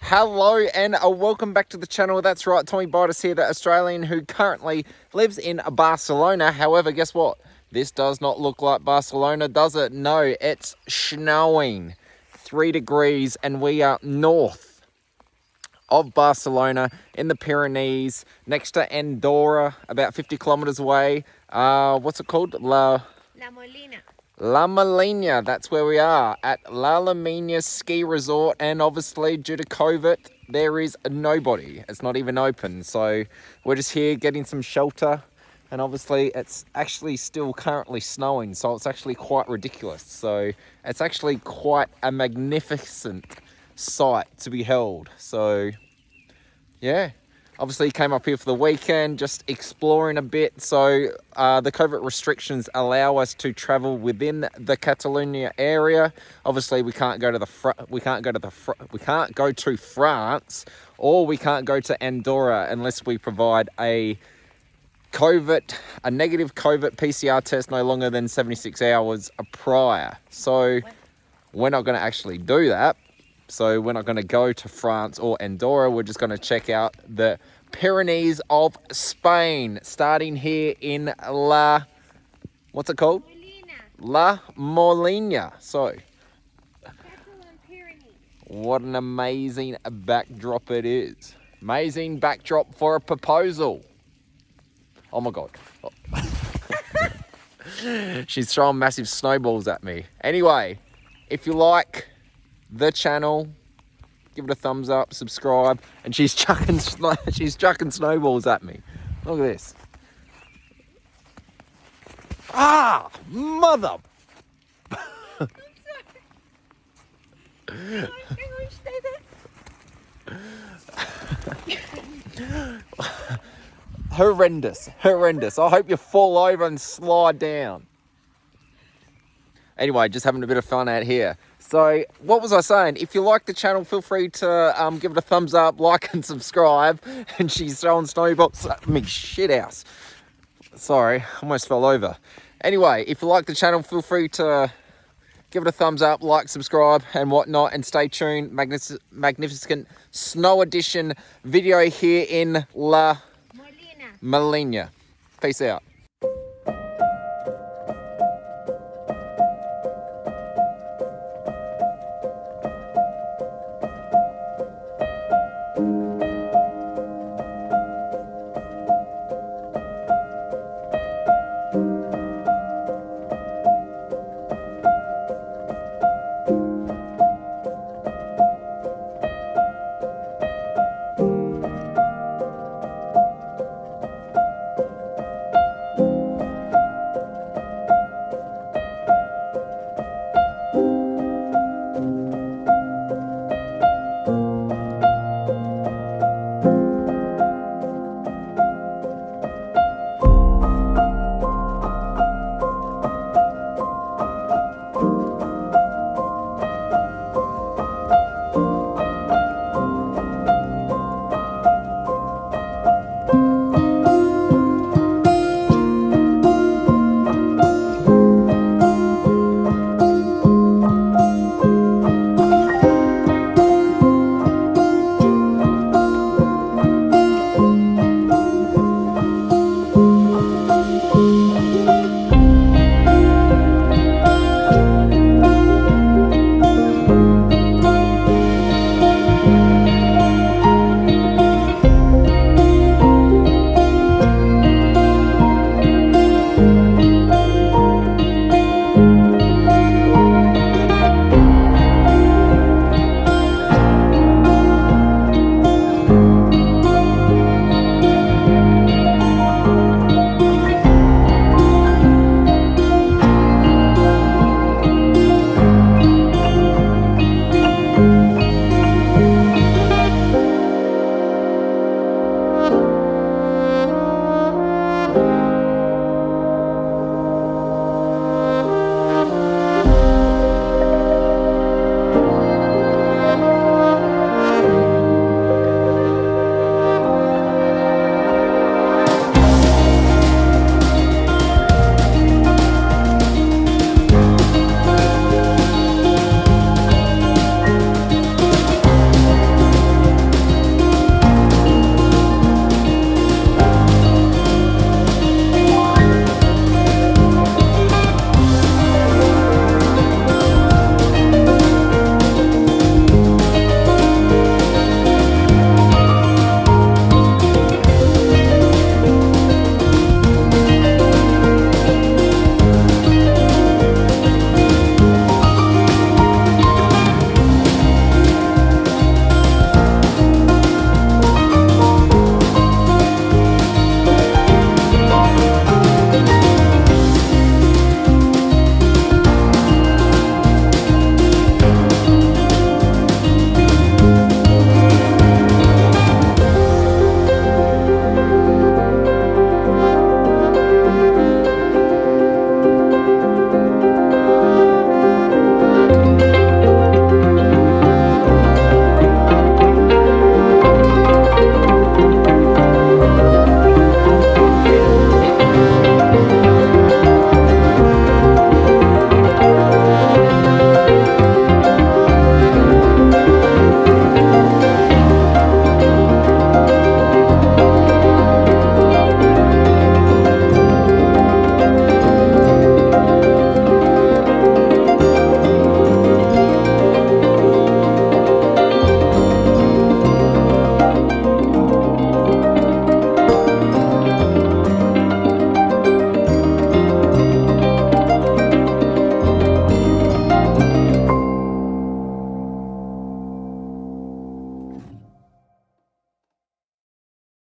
Hello and welcome back to the channel. That's right, Tommy Bitis here, the Australian who currently lives in Barcelona. However, guess what? This does not look like Barcelona, does it? No, it's snowing 3 degrees and we are north of Barcelona in the Pyrenees, next to Andorra, about 50 kilometers away. What's it called? La Molina. La Molina, that's where we are, at La Molina Ski Resort, and obviously due to COVID, there is nobody. It's not even open, so we're just here getting some shelter, and obviously it's actually still currently snowing, so it's actually quite ridiculous. So it's actually quite a magnificent sight to be held. So yeah. Obviously came up here for the weekend, just exploring a bit. So the COVID restrictions allow us to travel within the Catalonia area. Obviously we can't go to we can't go to France, or we can't go to Andorra unless we provide a negative COVID PCR test no longer than 76 hours prior. So we're not going to actually do that. So we're not going to go to France or Andorra. We're just going to check out the Pyrenees of Spain, starting here in what's it called? Molina. La Molina. So, Pyrenees. what an amazing backdrop it is. Amazing backdrop for a proposal. Oh my God. Oh. She's throwing massive snowballs at me. Anyway, if you like the channel, give it a thumbs up, subscribe, and she's chucking snowballs at me. Look at this. Ah, mother. Horrendous. I hope you fall over and slide down. Anyway, just having a bit of fun out here. So, what was I saying? If you like the channel, feel free to give it a thumbs up, like and subscribe. And she's throwing snowballs at me, shit house. Sorry, almost fell over. Anyway, if you like the channel, feel free to give it a thumbs up, like, subscribe, and whatnot. And stay tuned. Magnificent snow edition video here in La Molina. Peace out.